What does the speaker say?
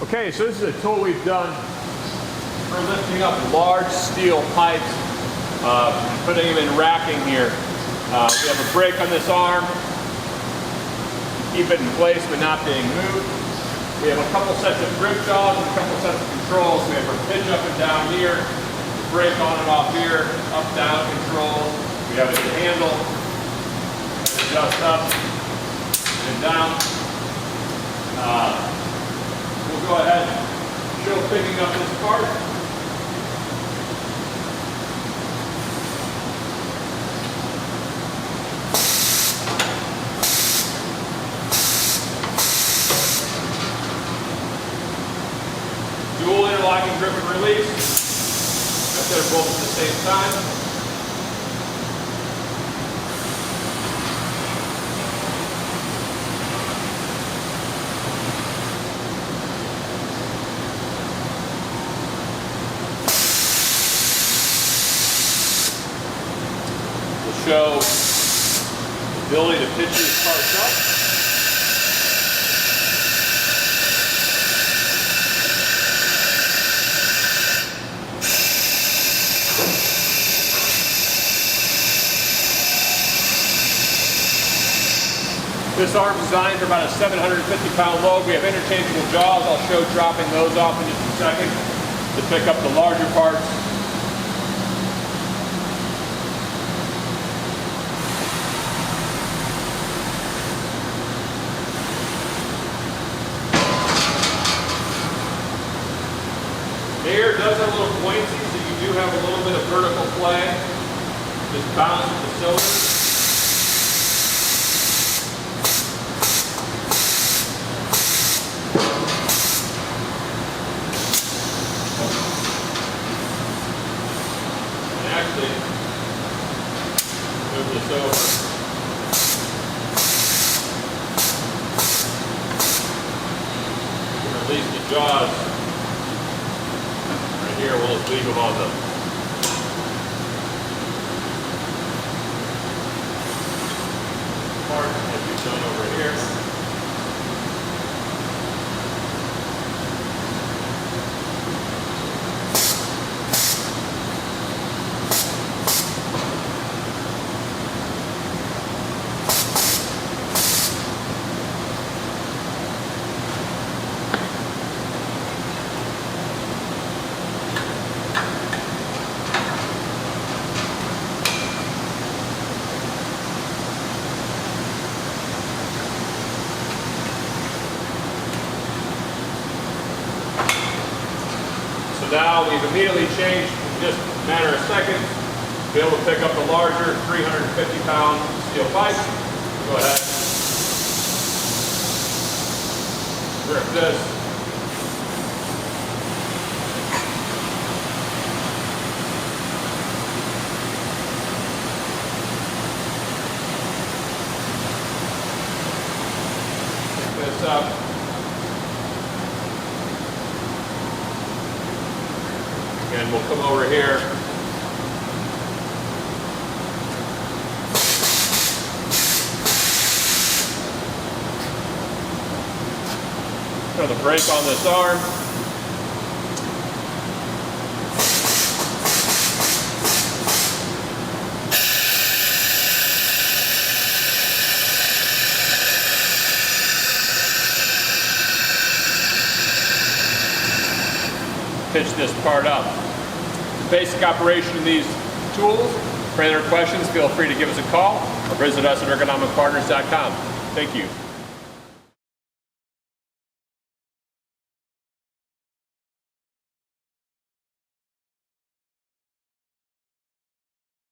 Okay, so this is a tool we've done for lifting up large steel pipes, putting them in racking here. We have a brake on this arm, keep it in place but not being moved. We have a couple sets of grip jaws and a couple sets of controls. We have our pitch up and down here, brake on and off here, up down controls. We have a handle, adjust up and down. We'll go ahead and show picking up this part. Dual interlocking grip and release. Got that both at the same time. Show the ability to pitch these parts up. This arm is designed for about a 750-pound load. We have interchangeable jaws. I'll show dropping those off in just a second to pick up the larger parts. Here does have little pointies, so you do have a little bit of vertical play. Just bounce with the cylinder. And actually, move this over. Release the jaws. Here, we'll just leave them on the part like we've done over here. So now we've immediately changed in just a matter of seconds to be able to pick up the larger 350-pound steel pipe. Go ahead. Grip this. Pick this up. And we'll come over here. Throw the brake on this arm. Pitch this part up. Basic operation of these tools. For any other questions, feel free to give us a call or visit us at ergonomicpartners.com. Thank you.